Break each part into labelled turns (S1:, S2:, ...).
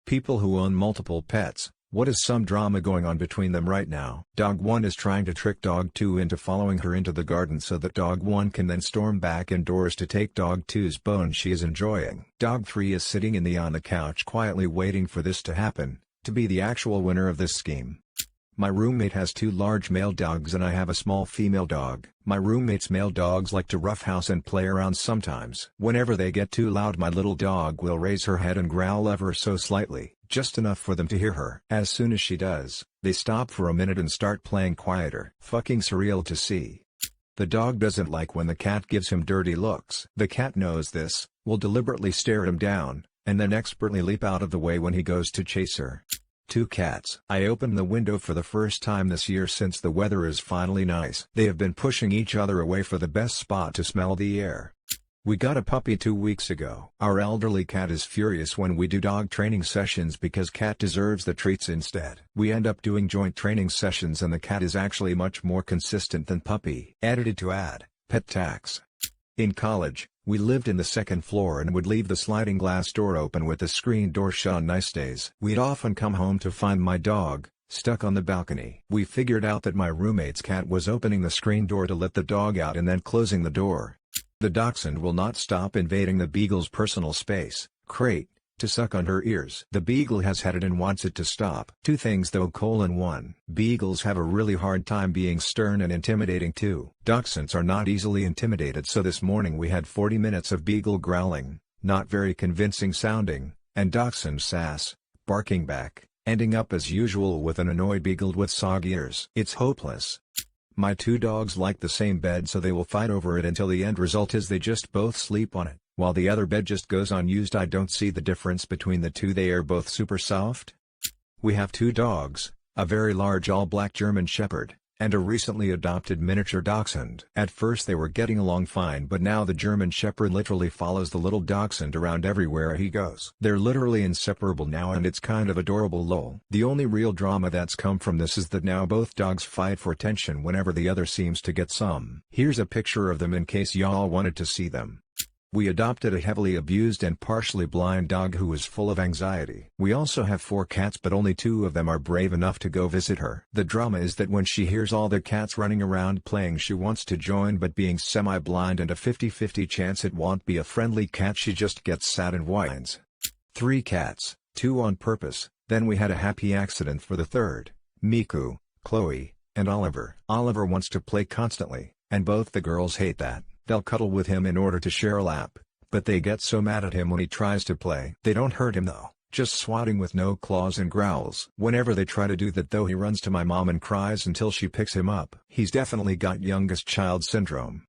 S1: People who own multiple pets, what is some drama going on between them right now? Dog 1 is trying to trick Dog 2 into following her into the garden so that Dog 1 can then storm back indoors to take Dog 2's bone she is enjoying. Dog 3 is sitting on the couch quietly waiting for this to happen, to be the actual winner of this scheme. My roommate has 2 large male dogs and I have a small female dog. My roommate's male dogs like to roughhouse and play around sometimes. Whenever they get too loud, my little dog will raise her head and growl ever so slightly, just enough for them to hear her. As soon as she does, they stop for a minute and start playing quieter. Fucking surreal to see. The dog doesn't like when the cat gives him dirty looks. The cat knows this, will deliberately stare him down, and then expertly leap out of the way when he goes to chase her. 2 cats. I opened the window for the first time this year since the weather is finally nice. They have been pushing each other away for the best spot to smell the air. We got a puppy 2 weeks ago. Our elderly cat is furious when we do dog training sessions because cat deserves the treats instead. We end up doing joint training sessions and the cat is actually much more consistent than puppy. Edited to add, pet tax. In college, we lived in the 2nd floor and would leave the sliding glass door open with the screen door shut on nice days. We'd often come home to find my dog stuck on the balcony. We figured out that my roommate's cat was opening the screen door to let the dog out and then closing the door. The dachshund will not stop invading the beagle's personal space, crate, to suck on her ears. The beagle has had it and wants it to stop. 2 things though: 1. Beagles have a really hard time being stern and intimidating too. Dachshunds are not easily intimidated, so this morning we had 40 minutes of beagle growling, not very convincing sounding, and dachshund sass, barking back, ending up as usual with an annoyed beagle with soggy ears. It's hopeless. My 2 dogs like the same bed, so they will fight over it until the end result is they just both sleep on it, while the other bed just goes unused. I don't see the difference between the 2, they are both super soft. We have 2 dogs, a very large all-black German Shepherd, and a recently adopted miniature dachshund. At first they were getting along fine, but now the German Shepherd literally follows the little dachshund around everywhere he goes. They're literally inseparable now and it's kind of adorable lol. The only real drama that's come from this is that now both dogs fight for attention whenever the other seems to get some. Here's a picture of them in case y'all wanted to see them. We adopted a heavily abused and partially blind dog who was full of anxiety. We also have 4 cats, but only 2 of them are brave enough to go visit her. The drama is that when she hears all the cats running around playing, she wants to join, but being semi-blind and a 50-50 chance it won't be a friendly cat, she just gets sad and whines. 3 cats, 2 on purpose, then we had a happy accident for the 3rd, Miku, Chloe, and Oliver. Oliver wants to play constantly, and both the girls hate that. They'll cuddle with him in order to share a lap, but they get so mad at him when he tries to play. They don't hurt him though, just swatting with no claws and growls. Whenever they try to do that though, he runs to my mom and cries until she picks him up. He's definitely got youngest child syndrome.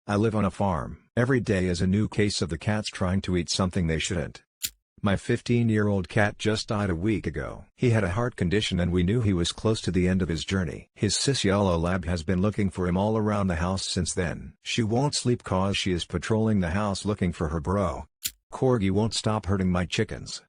S1: I live on a farm. Every day is a new case of the cats trying to eat something they shouldn't. My 15-year-old cat just died a week ago. He had a heart condition and we knew he was close to the end of his journey. His sis Yellow Lab has been looking for him all around the house since then. She won't sleep cause she is patrolling the house looking for her bro. Corgi won't stop hurting my chickens.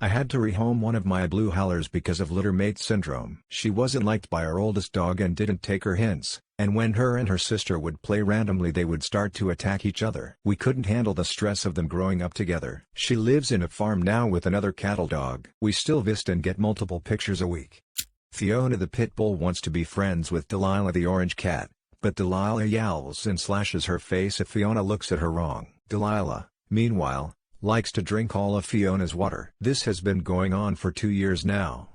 S1: I had to rehome one of my blue howlers because of littermate syndrome. She wasn't liked by our oldest dog and didn't take her hints, and when her and her sister would play randomly they would start to attack each other. We couldn't handle the stress of them growing up together. She lives in a farm now with another cattle dog. We still visit and get multiple pictures a week. Fiona the pit bull wants to be friends with Delilah the orange cat, but Delilah yowls and slashes her face if Fiona looks at her wrong. Delilah, meanwhile, likes to drink all of Fiona's water. This has been going on for 2 years now.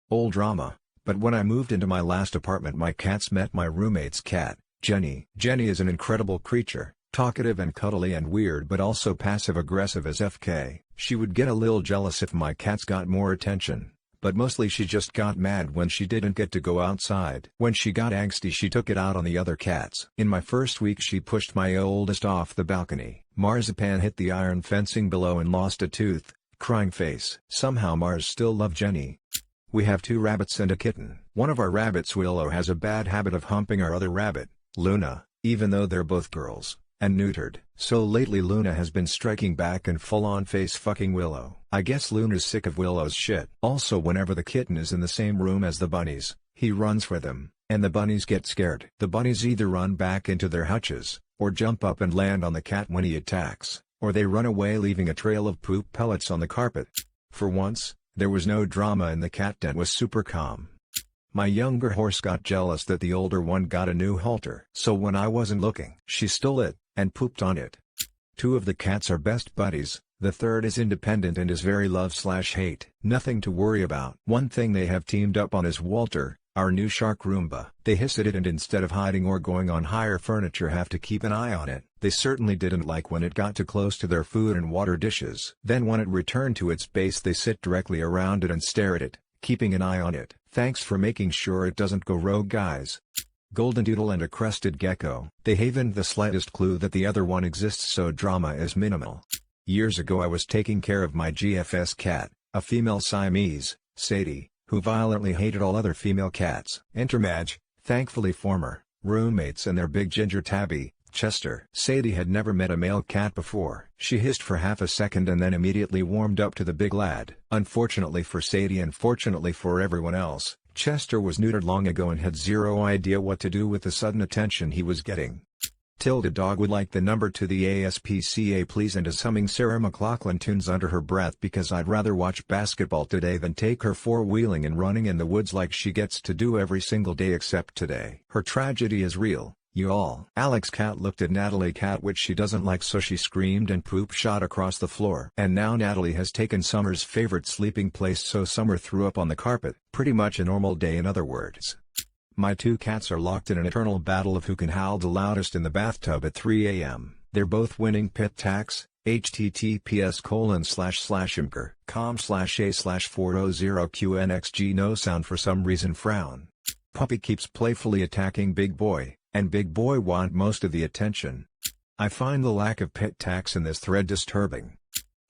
S1: Old drama, but when I moved into my last apartment my cats met my roommate's cat, Jenny. Jenny is an incredible creature, talkative and cuddly and weird but also passive-aggressive as FK. She would get a little jealous if my cats got more attention, but mostly she just got mad when she didn't get to go outside. When she got angsty she took it out on the other cats. In my first week she pushed my oldest off the balcony. Marzipan hit the iron fencing below and lost a tooth, crying face. Somehow Mars still loved Jenny. We have 2 rabbits and a kitten. One of our rabbits, Willow, has a bad habit of humping our other rabbit, Luna, even though they're both girls, and neutered. So lately Luna has been striking back and full-on face-fucking Willow. I guess Luna's sick of Willow's shit. Also whenever the kitten is in the same room as the bunnies, he runs for them, and the bunnies get scared. The bunnies either run back into their hutches, or jump up and land on the cat when he attacks, or they run away leaving a trail of poop pellets on the carpet. For once, There was no drama and the cat den was super calm. My younger horse got jealous that the older one got a new halter. So when I wasn't looking, she stole it, and pooped on it. Two of the cats are best buddies, the third is independent and is very love/hate. Nothing to worry about. One thing they have teamed up on is Walter, our new shark Roomba. They hiss at it and instead of hiding or going on higher furniture have to keep an eye on it. They certainly didn't like when it got too close to their food and water dishes. Then when it returned to its base they sit directly around it and stare at it, keeping an eye on it. Thanks for making sure it doesn't go rogue, guys. Golden Doodle and a crested gecko. They haven't the slightest clue that the other one exists, so drama is minimal. Years ago I was taking care of my GFS cat, a female Siamese, Sadie, who violently hated all other female cats. Enter Madge, thankfully former roommates, and their big ginger tabby, Chester. Sadie had never met a male cat before. She hissed for half a second and then immediately warmed up to the big lad. Unfortunately for Sadie and fortunately for everyone else, Chester was neutered long ago and had zero idea what to do with the sudden attention he was getting. Tilda Dog would like the number to the ASPCA please, and is humming Sarah McLachlan tunes under her breath because I'd rather watch basketball today than take her four-wheeling and running in the woods like she gets to do every single day except today. Her tragedy is real, you all. Alex Cat looked at Natalie Cat, which she doesn't like, so she screamed and poop shot across the floor. And now Natalie has taken Summer's favorite sleeping place, so Summer threw up on the carpet. Pretty much a normal day in other words. My two cats are locked in an eternal battle of who can howl the loudest in the bathtub at 3 a.m. They're both winning pit tax, https://imgur.com/a/400qnxg. No sound for some reason. Frown. Puppy keeps playfully attacking Big Boy, and Big Boy want most of the attention. I find the lack of pit tax in this thread disturbing.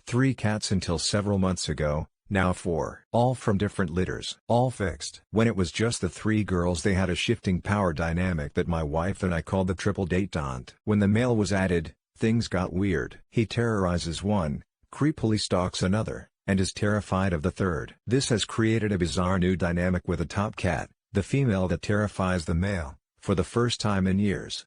S1: 3 cats until several months ago. Now 4. All from different litters. All fixed. When it was just the 3 girls they had a shifting power dynamic that my wife and I called the triple detente. When the male was added, things got weird. He terrorizes one, creepily stalks another, and is terrified of the third. This has created a bizarre new dynamic with a top cat, the female that terrifies the male, for the first time in years.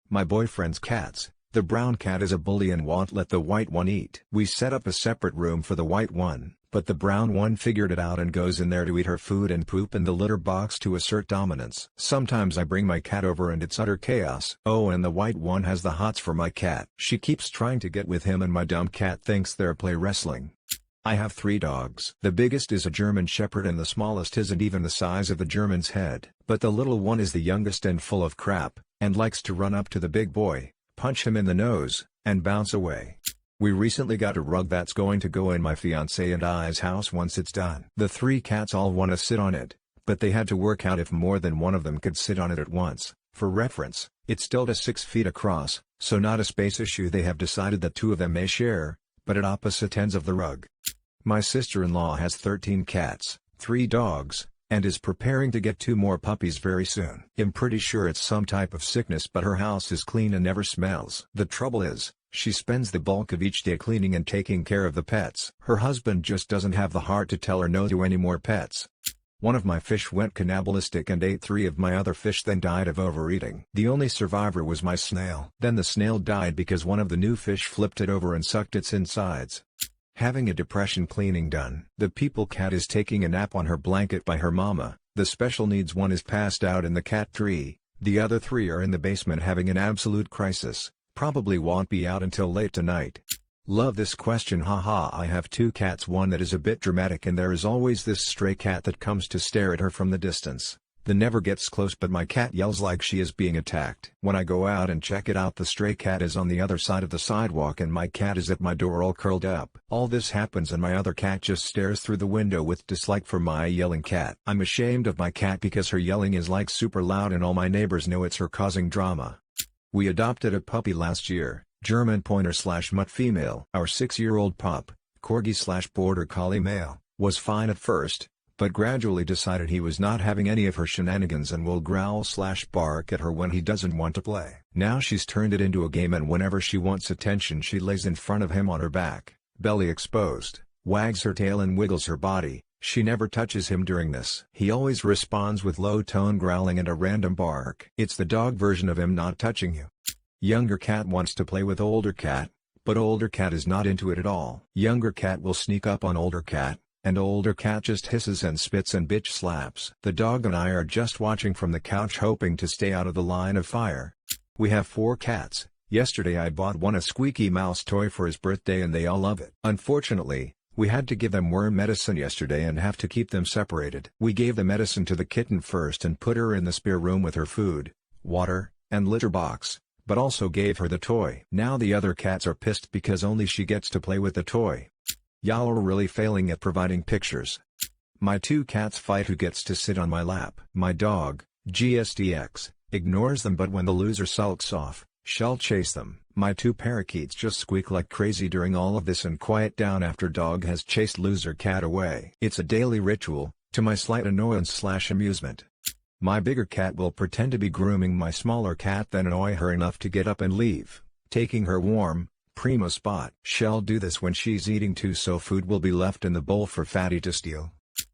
S1: My boyfriend's cats. The brown cat is a bully and won't let the white one eat. We set up a separate room for the white one, but the brown one figured it out and goes in there to eat her food and poop in the litter box to assert dominance. Sometimes I bring my cat over and it's utter chaos. Oh, and the white one has the hots for my cat. She keeps trying to get with him and my dumb cat thinks they're play wrestling. I have 3 dogs. The biggest is a German Shepherd and the smallest isn't even the size of the German's head. But the little one is the youngest and full of crap, and likes to run up to the big boy, punch him in the nose, and bounce away. We recently got a rug that's going to go in my fiancé and I's house once it's done. The 3 cats all want to sit on it, but they had to work out if more than one of them could sit on it at once. For reference, it's still to 6 feet across, so not a space issue. They have decided that 2 of them may share, but at opposite ends of the rug. My sister-in-law has 13 cats, 3 dogs, and is preparing to get 2 more puppies very soon. I'm pretty sure it's some type of sickness, but her house is clean and never smells. The trouble is, she spends the bulk of each day cleaning and taking care of the pets. Her husband just doesn't have the heart to tell her no to any more pets. One of my fish went cannibalistic and ate 3 of my other fish, then died of overeating. The only survivor was my snail. Then the snail died because one of the new fish flipped it over and sucked its insides. Having a depression cleaning done. The people cat is taking a nap on her blanket by her mama. The special needs one is passed out in the cat tree. The other 3 are in the basement having an absolute crisis. Probably won't be out until late tonight. Love this question, haha. I have 2 cats, one that is a bit dramatic and there is always this stray cat that comes to stare at her from the distance. The never gets close, but my cat yells like she is being attacked. When I go out and check it out, the stray cat is on the other side of the sidewalk and my cat is at my door all curled up. All this happens and my other cat just stares through the window with dislike for my yelling cat. I'm ashamed of my cat because her yelling is like super loud and all my neighbors know it's her causing drama. We adopted a puppy last year, German Pointer/Mutt female. Our 6-year-old pup, Corgi/Border Collie male, was fine at first, but gradually decided he was not having any of her shenanigans and will growl/bark at her when he doesn't want to play. Now she's turned it into a game and whenever she wants attention she lays in front of him on her back, belly exposed, wags her tail and wiggles her body. She never touches him during this. He always responds with low-tone growling and a random bark. It's the dog version of him not touching you. Younger cat wants to play with older cat, but older cat is not into it at all. Younger cat will sneak up on older cat, and older cat just hisses and spits and bitch slaps. The dog and I are just watching from the couch hoping to stay out of the line of fire. We have 4 cats. Yesterday I bought one a squeaky mouse toy for his birthday and they all love it. Unfortunately, we had to give them worm medicine yesterday and have to keep them separated. We gave the medicine to the kitten first and put her in the spare room with her food, water, and litter box, but also gave her the toy. Now the other cats are pissed because only she gets to play with the toy. Y'all are really failing at providing pictures. My 2 cats fight who gets to sit on my lap. My dog, GSDX, ignores them, but when the loser sulks off, she'll chase them. My 2 parakeets just squeak like crazy during all of this and quiet down after dog has chased loser cat away. It's a daily ritual, to my slight annoyance/amusement. My bigger cat will pretend to be grooming my smaller cat, then annoy her enough to get up and leave, taking her warm, primo spot. She'll do this when she's eating too, so food will be left in the bowl for Fatty to steal.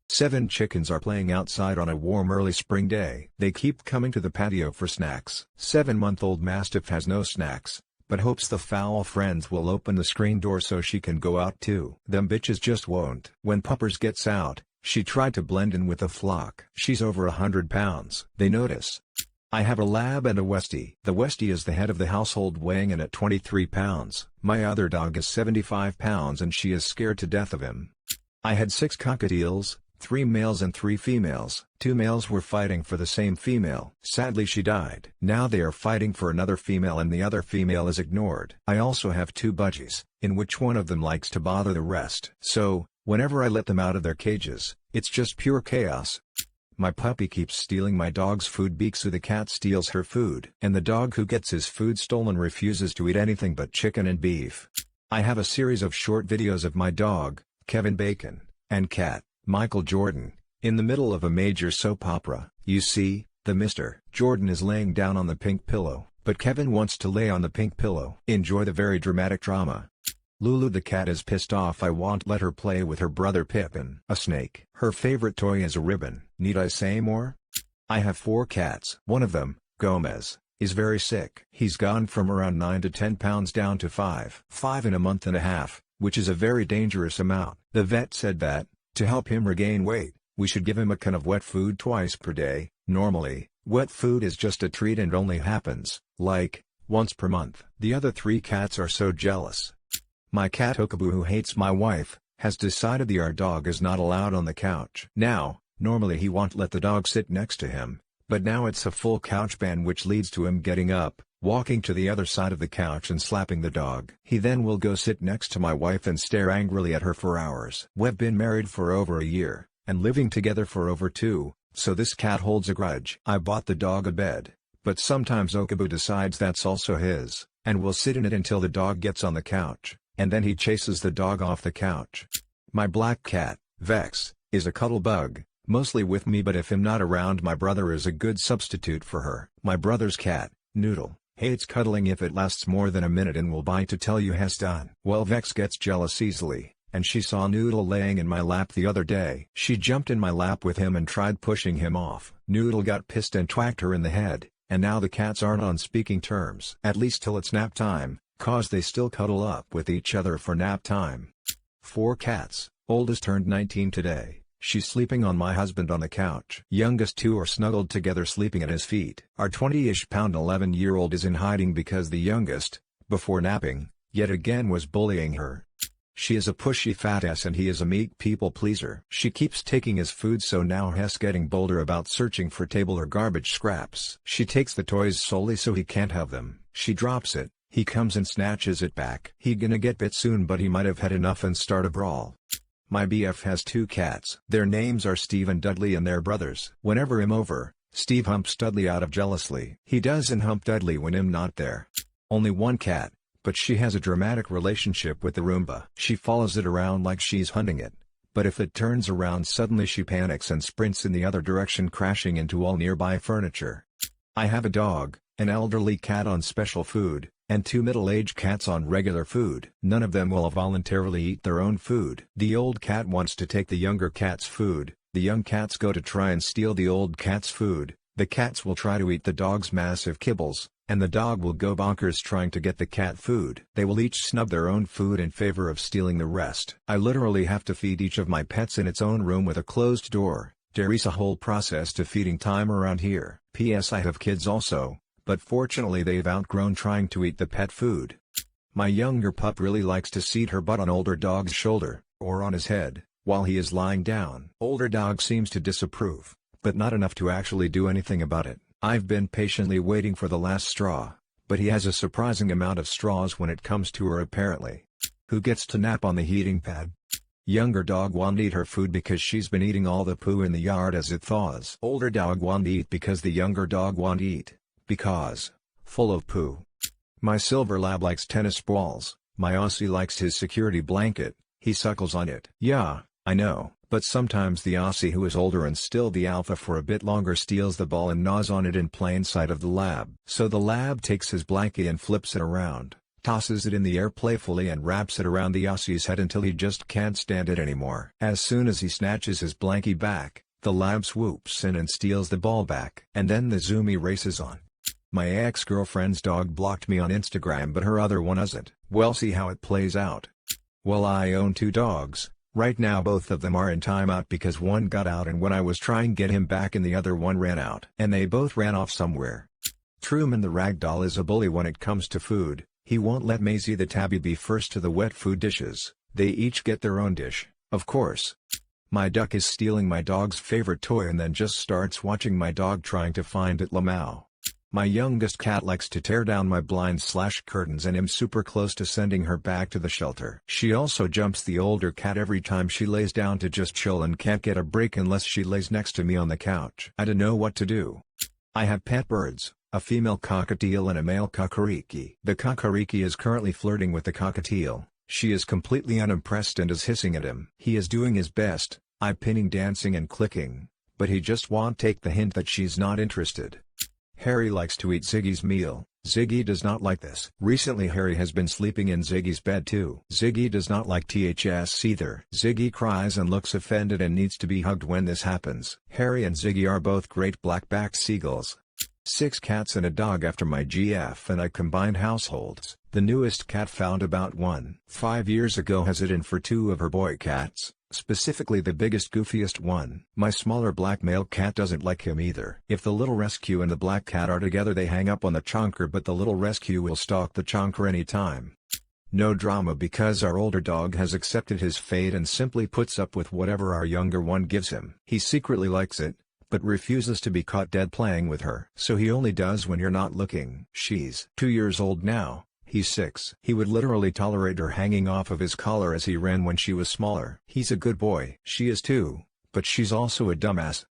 S1: 7 chickens are playing outside on a warm early spring day. They keep coming to the patio for snacks. 7-month-old Mastiff has no snacks, but hopes the foul friends will open the screen door so she can go out too. Them bitches just won't. When Puppers gets out, she tried to blend in with the flock. She's over 100 pounds. They notice. I have a lab and a Westie. The Westie is the head of the household, weighing in at 23 pounds. My other dog is 75 pounds and she is scared to death of him. I had 6 cockatiels, 3 males and 3 females. 2 males were fighting for the same female. Sadly she died. Now they are fighting for another female and the other female is ignored. I also have 2 budgies, in which one of them likes to bother the rest. So, whenever I let them out of their cages, it's just pure chaos. My puppy keeps stealing my dog's food. Bixu the cat steals her food. And the dog who gets his food stolen refuses to eat anything but chicken and beef. I have a series of short videos of my dog, Kevin Bacon, and cat, Michael Jordan, in the middle of a major soap opera. You see, the Mr. Jordan is laying down on the pink pillow, but Kevin wants to lay on the pink pillow. Enjoy the very dramatic drama. Lulu the cat is pissed off I won't let her play with her brother Pippin, a snake. Her favorite toy is a ribbon. Need I say more? I have 4 cats. One of them, Gomez, is very sick. He's gone from around 9 to 10 pounds down to 5 in a month and a half, which is a very dangerous amount. The vet said that, to help him regain weight, we should give him a can of wet food twice per day. Normally, wet food is just a treat and only happens, like, once per month. The other 3 cats are so jealous. My cat Okabu, who hates my wife, has decided our dog is not allowed on the couch. Now, normally he won't let the dog sit next to him, but now it's a full couch ban, which leads to him getting up, walking to the other side of the couch and slapping the dog. He then will go sit next to my wife and stare angrily at her for hours. We've been married for over a year, and living together for over 2, so this cat holds a grudge. I bought the dog a bed, but sometimes Okabu decides that's also his, and will sit in it until the dog gets on the couch, and then he chases the dog off the couch. My black cat, Vex, is a cuddle bug, mostly with me, but if I'm not around, my brother is a good substitute for her. My brother's cat, Noodle, hates cuddling if it lasts more than a minute and will bite to tell you has done. Well, Vex gets jealous easily, and she saw Noodle laying in my lap the other day. She jumped in my lap with him and tried pushing him off. Noodle got pissed and twacked her in the head, and now the cats aren't on speaking terms. At least till it's nap time, cause they still cuddle up with each other for nap time. 4 cats, oldest turned 19 today. She's sleeping on my husband on the couch. Youngest 2 are snuggled together sleeping at his feet. Our 20-ish pound 11-year-old is in hiding because the youngest, before napping, yet again was bullying her. She is a pushy fat ass and he is a meek people pleaser. She keeps taking his food, so now he's getting bolder about searching for table or garbage scraps. She takes the toys solely so he can't have them. She drops it, he comes and snatches it back. He gonna get bit soon, but he might have had enough and start a brawl. My BF has 2 cats. Their names are Steve and Dudley and they're brothers. Whenever I'm over, Steve humps Dudley out of jealously. He doesn't hump Dudley when I'm not there. Only 1 cat, but she has a dramatic relationship with the Roomba. She follows it around like she's hunting it, but if it turns around suddenly she panics and sprints in the other direction, crashing into all nearby furniture. I have a dog, an elderly cat on special food, and 2 middle-aged cats on regular food. None of them will voluntarily eat their own food. The old cat wants to take the younger cat's food, the young cats go to try and steal the old cat's food, The cats will try to eat the dog's massive kibbles, and the dog will go bonkers trying to get the cat food. They will each snub their own food in favor of stealing the rest. I literally have to feed each of my pets in its own room with a closed door. There is a whole process to feeding time around here. P.S. I have kids also, but fortunately they've outgrown trying to eat the pet food. My younger pup really likes to seat her butt on older dog's shoulder, or on his head, while he is lying down. Older dog seems to disapprove, but not enough to actually do anything about it. I've been patiently waiting for the last straw, but he has a surprising amount of straws when it comes to her apparently. Who gets to nap on the heating pad? Younger dog won't eat her food because she's been eating all the poo in the yard as it thaws. Older dog won't eat because the younger dog won't eat, because full of poo. My silver lab likes tennis balls, my Aussie likes his security blanket, he suckles on it. Yeah, I know, but sometimes the Aussie who is older and still the alpha for a bit longer steals the ball and gnaws on it in plain sight of the lab. So the lab takes his blankie and flips it around, tosses it in the air playfully and wraps it around the Aussie's head until he just can't stand it anymore. As soon as he snatches his blankie back, the lab swoops in and steals the ball back. And then the zoomy races on. My ex-girlfriend's dog blocked me on Instagram but her other one isn't. Well, see how it plays out. Well, I own 2 dogs. Right now both of them are in timeout because one got out and when I was trying to get him back and the other one ran out. And they both ran off somewhere. Truman the ragdoll is a bully when it comes to food. He won't let Maisie the tabby be first to the wet food dishes. They each get their own dish, of course. My duck is stealing my dog's favorite toy and then just starts watching my dog trying to find it. Lamau. My youngest cat likes to tear down my blinds/curtains and I'm super close to sending her back to the shelter. She also jumps the older cat every time she lays down to just chill and can't get a break unless she lays next to me on the couch. I don't know what to do. I have pet birds, a female cockatiel and a male kakariki. The kakariki is currently flirting with the cockatiel. She is completely unimpressed and is hissing at him. He is doing his best, eye-pinning, dancing and clicking, but he just won't take the hint that she's not interested. Harry likes to eat Ziggy's meal. Ziggy does not like this. Recently Harry has been sleeping in Ziggy's bed too. Ziggy does not like THS either. Ziggy cries and looks offended and needs to be hugged when this happens. Harry and Ziggy are both great black-backed seagulls. 6 cats and a dog after my GF and I combined households. The newest cat found about 5 years ago has it in for 2 of her boy cats. Specifically the biggest goofiest one. My smaller black male cat doesn't like him either. If the little rescue and the black cat are together they hang up on the chonker but the little rescue will stalk the chonker anytime. No drama because our older dog has accepted his fate and simply puts up with whatever our younger one gives him. He secretly likes it, but refuses to be caught dead playing with her. So he only does when you're not looking. She's 2 years old now. He's 6. He would literally tolerate her hanging off of his collar as he ran when she was smaller. He's a good boy. She is too, but she's also a dumbass.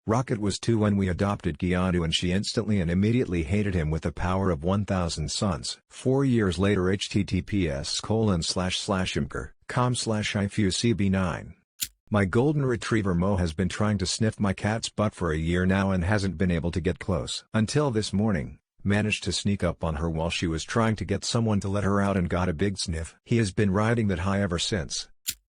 S1: Rocket was 2 when we adopted Keanu and she instantly and immediately hated him with the power of 1,000 suns. 4 years later https://imgur.com/ifucb9. My golden retriever Mo has been trying to sniff my cat's butt for a year now and hasn't been able to get close. Until this morning. Managed to sneak up on her while she was trying to get someone to let her out and got a big sniff. He has been riding that high ever since.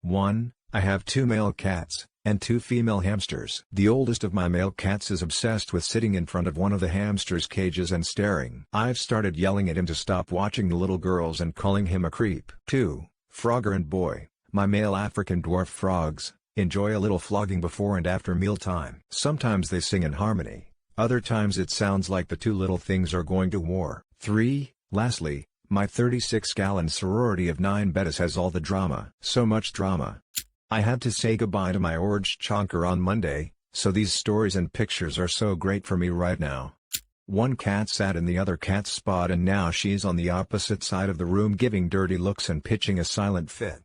S1: 1. I have 2 male cats, and 2 female hamsters. The oldest of my male cats is obsessed with sitting in front of one of the hamsters' cages and staring. I've started yelling at him to stop watching the little girls and calling him a creep. 2. Frogger and Boy, my male African dwarf frogs, enjoy a little flogging before and after mealtime. Sometimes they sing in harmony. Other times it sounds like the 2 little things are going to war. 3. Lastly, my 36-gallon sorority of 9 bettas has all the drama. So much drama. I had to say goodbye to my orange chonker on Monday, so these stories and pictures are so great for me right now. One cat sat in the other cat's spot and now she's on the opposite side of the room giving dirty looks and pitching a silent fit.